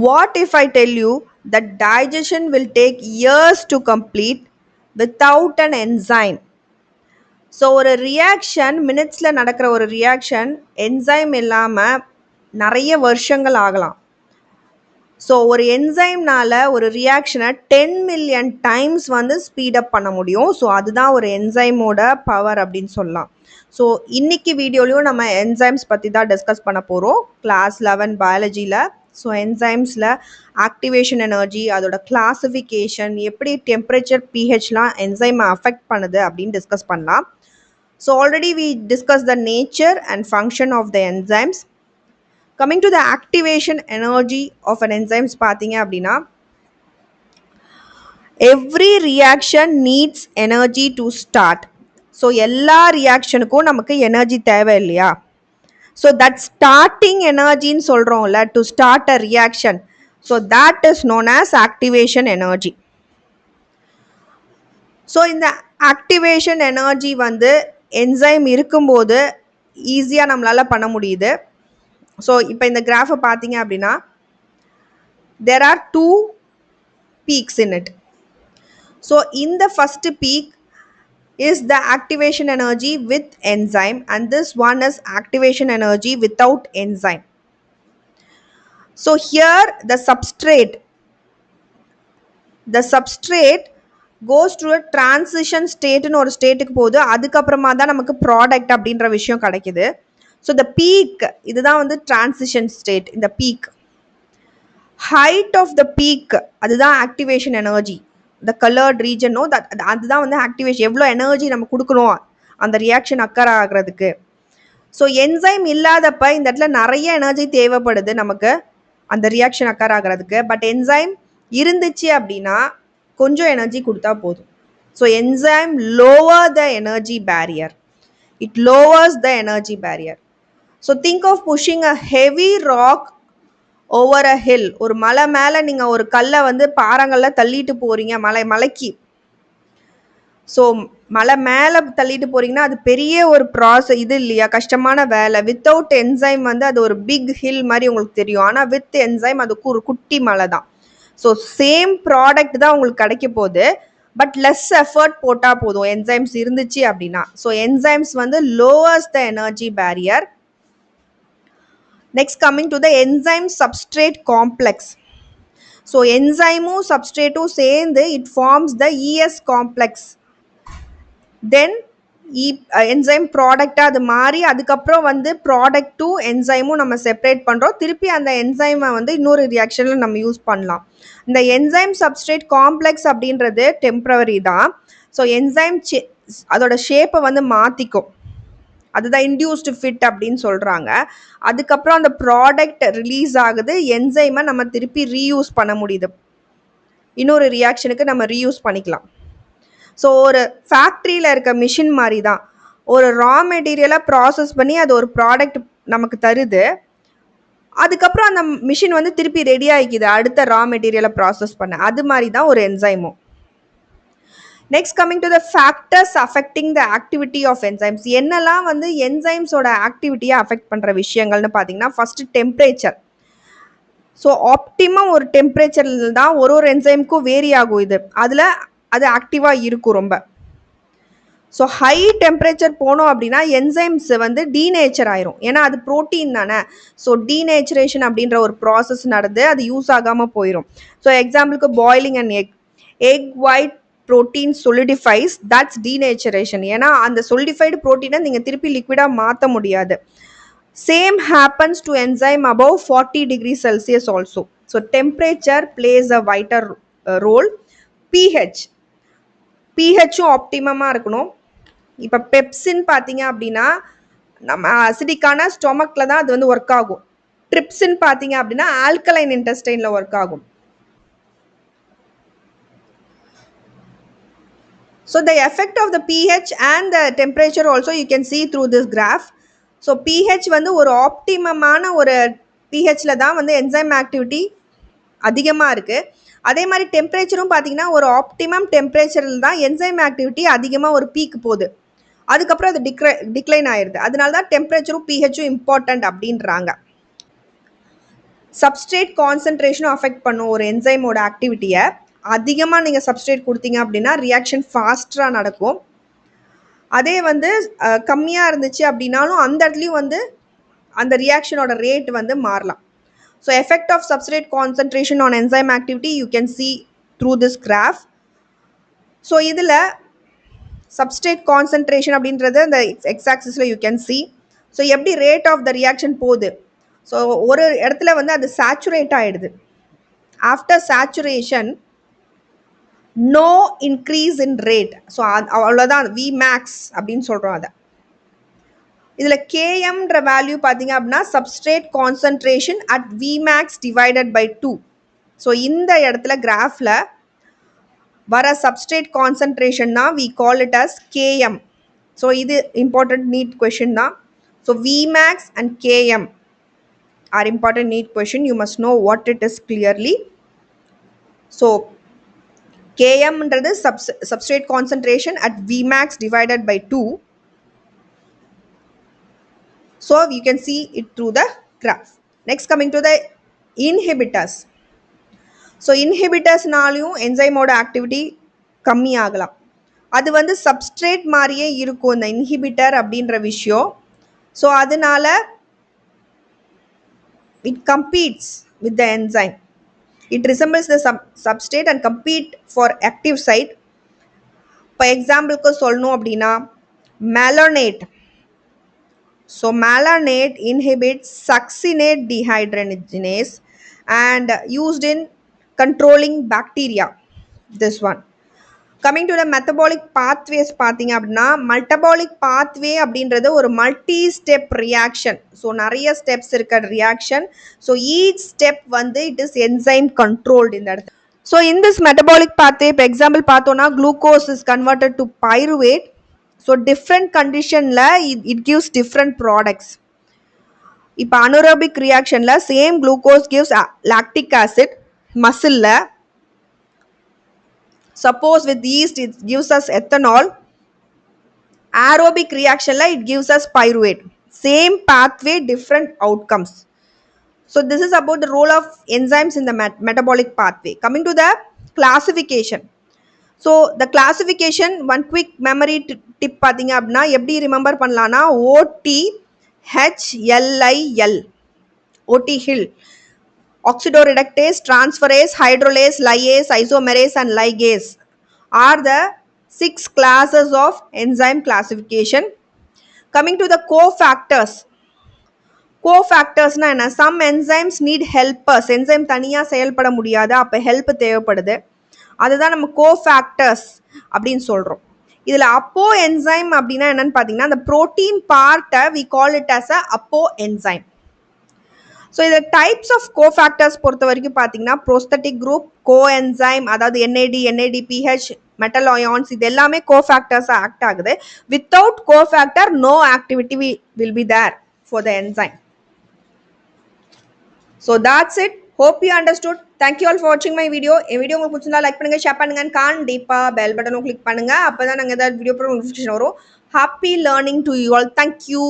What if I tell you that digestion will take years to complete without an enzyme? So ஒரு reaction மினிட்ஸில் நடக்கிற ஒரு reaction enzyme இல்லாமல் நிறைய வருஷங்கள் ஆகலாம். ஸோ ஒரு என்சைம்னால ஒரு ரியாக்ஷனை 10 மில்லியன் டைம்ஸ் வந்து ஸ்பீடப் பண்ண முடியும். ஸோ அதுதான் ஒரு என்சைமோட பவர் அப்படின்னு சொல்லலாம். ஸோ இன்னைக்கு வீடியோலையும் நம்ம என்சைம்ஸ் பற்றி தான் டிஸ்கஸ் பண்ண போகிறோம் கிளாஸ் 11 பயாலஜியில். ஸோ என்சைம்ஸில் ஆக்டிவேஷன் எனர்ஜி, அதோட கிளாசிஃபிகேஷன், எப்படி டெம்பரேச்சர், பிஹெச்லாம் என்சைமை அஃபெக்ட் பண்ணுது அப்படின்னு டிஸ்கஸ் பண்ணலாம். So already we discussed the nature and function of the enzymes. Coming to the activation energy of an enzymes பார்த்தீங்க அப்படின்னா, every reaction needs energy to start. So எல்லா ரியாக்ஷனுக்கும் நமக்கு energy தேவை இல்லையா? So that starting energy ன்னு சொல்கிறோம்ல, to start a reaction. So that is known as activation energy. So இந்த activation energy வந்து என்சைம் இருக்கும்போது ஈஸியாக நம்மளால் பண்ண முடியுது. ஸோ இப்போ இந்த கிராஃபை பார்த்தீங்க அப்படின்னா, there are two peaks in it. So இந்த first peak is the activation energy with enzyme and this one is activation energy without enzyme. So here the substrate goes through a transition ஸ்டேட்னு ஒரு ஸ்டேட்டுக்கு போகுது. அதுக்கப்புறமா தான் நமக்கு product அப்படின்ற விஷயம் கிடைக்குது. ஸோ இந்த பீக் இதுதான் வந்து டிரான்சிஷன் ஸ்டேட். இந்த peak height of the peak அதுதான் ஆக்டிவேஷன் எனர்ஜி. த கலர்ட் ரீஜனோ அதுதான் வந்து ஆக்டிவேஷன், எவ்வளோ எனர்ஜி நம்ம கொடுக்கணும் அந்த ரியாக்ஷன் அக்கர் ஆகிறதுக்கு. ஸோ என்சைம் இல்லாதப்ப இந்த இடத்துல நிறைய எனர்ஜி தேவைப்படுது நமக்கு அந்த ரியாக்ஷன் அக்கர் ஆகிறதுக்கு. பட் என்சைம் இருந்துச்சு அப்படின்னா கொஞ்சம் எனர்ஜி கொடுத்தா போதும். So enzyme lower the energy barrier. It lowers the energy barrier. So think of pushing a heavy rock over a hill. ஒரு மலை மேலே நீங்கள் ஒரு கல்லை வந்து பாறாங்கல்ல தள்ளிட்டு போகிறீங்க, மலைக்கு. ஸோ மலை மேலே தள்ளிட்டு போகிறீங்கன்னா அது பெரிய ஒரு இது இல்லையா, கஷ்டமான வேலை. வித்தவுட் என்சைம் வந்து அது ஒரு பிக் ஹில் மாதிரி உங்களுக்கு தெரியும். ஆனால் வித் என்சைம் அதுக்கு ஒரு குட்டி மலை தான். ஸோ சேம் ப்ராடக்ட் தான் உங்களுக்கு கிடைக்க போகுது, பட் லெஸ் எஃபர்ட் போட்டால் போதும் என்சைம்ஸ் இருந்துச்சு அப்படின்னா. ஸோ என்சைம்ஸ் வந்து lowers the energy barrier. Next coming to the enzyme substrate complex. So என்சைமும் சப்ஸ்ட்ரேட்டும் சேர்ந்து it forms the ES complex. Then enzyme ப்ராடக்டாக அது மாறி அதுக்கப்புறம் வந்து ப்ராடக்ட்டும் என்சைமும் நம்ம செப்பரேட் பண்ணுறோம். திருப்பி அந்த என்சைமை வந்து இன்னொரு ரியாக்ஷனில் நம்ம யூஸ் பண்ணலாம். இந்த என்சைம் சப்ஸ்ட்ரேட் காம்ப்ளெக்ஸ் அப்படின்றது டெம்ப்ரவரி தான். ஸோ என்சைம் அதோட ஷேப்பை வந்து மாற்றிக்கும். அதுதான் இன்டியூஸ்டு ஃபிட் அப்படின்னு சொல்கிறாங்க. அதுக்கப்புறம் அந்த ப்ராடக்ட் ரிலீஸ் ஆகுது, என்சைமை நம்ம திருப்பி ரீயூஸ் பண்ண முடியுது, இன்னொரு ரியாக்ஷனுக்கு நம்ம ரீயூஸ் பண்ணிக்கலாம். ஸோ ஒரு ஃபேக்ட்ரியில் இருக்க மிஷின் மாதிரி தான். ஒரு ரா மெட்டீரியலை ப்ராசஸ் பண்ணி அது ஒரு ப்ராடக்ட் நமக்கு தருது. அதுக்கப்புறம் அந்த மிஷின் வந்து திருப்பி ரெடி ஆகிக்குது அடுத்த ரா மெட்டீரியலை ப்ராசஸ் பண்ண. அது மாதிரி தான் ஒரு என்சைமும். Next coming to the factors affecting the activity of enzymes. என்னெல்லாம் வந்து என்சைம்ஸோட ஆக்டிவிட்டியை அஃபெக்ட் பண்ணுற விஷயங்கள்னு பார்த்தீங்கன்னா, ஃபஸ்ட்டு டெம்பரேச்சர். ஸோ ஆப்டிமம் ஒரு டெம்பரேச்சரில் தான் ஒரு என்சைமுக்கும் வேரி ஆகும். அதில் அது ஆக்டிவாக இருக்கும் ரொம்ப. ஸோ ஹை டெம்பரேச்சர் போனோம் அப்படின்னா என்சைம்ஸ் வந்து டீநேச்சர் ஆயிரும். ஏன்னா அது ப்ரோட்டீன் தானே. ஸோ டீநேச்சுரேஷன் அப்படின்ற ஒரு ப்ராசஸ் நடந்து அது யூஸ் ஆகாமல் போயிடும். ஸோ எக்ஸாம்பிளுக்கு boiling and egg white protein solidifies, that's denaturation. ஏன்னா அந்த solidified ப்ரோட்டீனை நீங்கள் திருப்பி லிக்விடாக மாற்ற முடியாது. Same happens to enzyme above 40 degrees Celsius also. So temperature plays a wider role. பிஹெச்சும் ஆப்டிமமாக இருக்கணும். இப்போ பெப்சின் பார்த்தீங்க அப்படின்னா நம்ம அசிடிக்கான ஸ்டொமக்கில் தான் அது வந்து ஒர்க் ஆகும். ட்ரிப்சின் பார்த்தீங்க அப்படின்னா ஆல்கலைன் இன்டெஸ்டைனில் ஒர்க் ஆகும். So the effect of the pH and the temperature also you can see through this graph. So pH வந்து ஒரு ஆப்டிமமான ஒரு pHல தான் வந்து என்சைம் ஆக்டிவிட்டி அதிகமாக இருக்குது. அதே மாதிரி டெம்பரேச்சரும் பார்த்தீங்கன்னா ஒரு ஆப்டிமம் டெம்பரேச்சரில் தான் என்சைம் ஆக்டிவிட்டி அதிகமாக ஒரு பீக் போகுது. அதுக்கப்புறம் அது டிக்ளைன் ஆயிடுது. அதனால தான் டெம்பரேச்சரும் பிஹெச்சும் இம்பார்ட்டண்ட் அப்படின்றாங்க. சப்ஸ்ட்ரேட் கான்சன்ட்ரேஷனும் அஃபெக்ட் பண்ணும் ஒரு என்சைமோட ஆக்டிவிட்டியை. அதிகமாக நீங்கள் சப்ஸ்ட்ரேட் கொடுத்தீங்க அப்படின்னா ரியாக்ஷன் ஃபாஸ்ட்டாக நடக்கும். அதே வந்து கம்மியாக இருந்துச்சு அப்படின்னாலும் அந்த இடத்துலையும் வந்து அந்த ரியாக்ஷனோட ரேட் வந்து மாறலாம். So effect of substrate concentration on enzyme activity you can see through this graph. So இதில் சப்ஸ்ட்ரேட் கான்சன்ட்ரேஷன் அப்படின்றது அந்த எக்ஸ் ஆக்சிஸில் யூ கேன் சி. ஸோ எப்படி ரேட் ஆஃப் த ரியாக்ஷன் போகுது. ஸோ ஒரு இடத்துல வந்து அது சேச்சுரேட் ஆகிடுது. After saturation no increase in rate. So அவ்வளோதான் விமேக்ஸ் அப்படின்னு சொல்கிறோம். அதை இதில் கேஎம்ன்ற வேல்யூ பார்த்தீங்க அப்படின்னா substrate concentration at Vmax divided by 2. So இந்த இடத்துல கிராஃபில் வர சப்ஸ்ட்ரேட் கான்சன்ட்ரேஷன் தான் we call it as KM. So இது இம்பார்ட்டன்ட் நீட் கொஷின் தான். So Vmax and KM are important need question. You must know what it is clearly. So Km என்றது substrate concentration at Vmax divided by 2. So you can see it through the graph. Next coming to the inhibitors. So inhibitors நாலையும் enzyme activity கம்மி ஆகலாம். அது வந்து substrate மாதிரியே இருக்கும் இந்த inhibitor அப்படின்ற விஷயம். So அதனால it competes with the enzyme. It resembles the substrate and compete for active site. For example க்கு சொல்லணும் அப்படின்னா malonate. So malonate inhibits succinate dehydrogenase and used in controlling bacteria. This one. Coming to the metabolic pathways பார்த்தீங்க அப்படின்னா metabolic pathway அப்படின்றது ஒரு multi step reaction. So நிறைய steps இருக்க reaction. So each step வந்து இட் இஸ் என்சைம் கண்ட்ரோல்டு இந்த இடத்துல. So in this metabolic pathway இப்போ எக்ஸாம்பிள் பார்த்தோன்னா glucose is converted to pyruvate. So different கண்டிஷனில் இட் கிவ்ஸ் டிஃப்ரெண்ட் ப்ராடக்ட்ஸ். இப்போ அனோரோபிக் ரியாக்ஷனில் same glucose gives lactic acid மசிலில். Suppose with yeast it gives us ethanol. Aerobic reaction la it gives us pyruvate. Same pathway, different outcomes. So this is about the role of enzymes in the metabolic pathway. Coming to the classification. So the classification, one quick memory tip பார்த்தீங்க அப்படின்னா எப்படி remember பண்ணலாம்னா OTHLIL. OT hill. Oxidoreductase, transferase, hydrolase, lyase, isomerase and ligase are the 6 classes of enzyme classification. Coming to the cofactors. Cofactors na enna, some enzymes need helpers. Enzyme தனியா செயல்பட முடியாது, அப்ப help தேவைப்படுது. அதுதான் நம்ம cofactors அப்படின்னு சொல்றோம். இதுல அப்போ enzyme அப்படின்னா என்னன்னு பார்த்தீங்கன்னா அந்த protein part we call it as a apo enzyme. So இதில் டைப்ஸ் ஆஃப் கோஃபேக்டர்ஸ் பொறுத்த வரைக்கும் பார்த்தீங்கன்னா ப்ரோஸ்தட்டிக் குரூப், கோஎன்சைம் அதாவது என்ஏடி, என்ஏடிபிஹெச், மெட்டல் அயான்ஸ் இது எல்லாமே கோஃபேக்டர்ஸாக ஆக்ட் ஆகுது. Without cofactor no activity will be there for the enzyme. So that's it. Hope you understood. Thank you all for watching my video. N video உங்களுக்கு பிடிச்சிருந்தா like பண்ணுங்க, share பண்ணுங்க, கண்டிப்பாக bell பட்டனும் click பண்ணுங்க. அப்போ தான் நாங்கள் ஏதாவது வீடியோ நோட்டிஃபிகேஷன் வரும். Happy learning to you all. Thank you.